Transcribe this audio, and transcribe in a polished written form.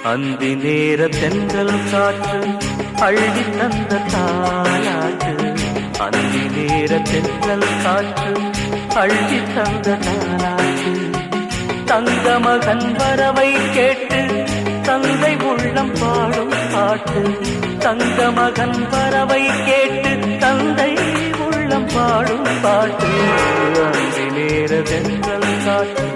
அந்தி நேர தென்றல் காற்று அள்ளி தந்த தாலாட்டு. அந்தி நேர தென்றல் காற்று அள்ளி தந்த தாலாட்டு. தங்க மகன் வரவை கேட்டு தந்தை உள்ளம் பாடும் பாட்டு. தங்க மகன் வரவை கேட்டு தந்தை உள்ளம் பாடும் பாட்டு. அந்தி நேர தென்றல் காற்று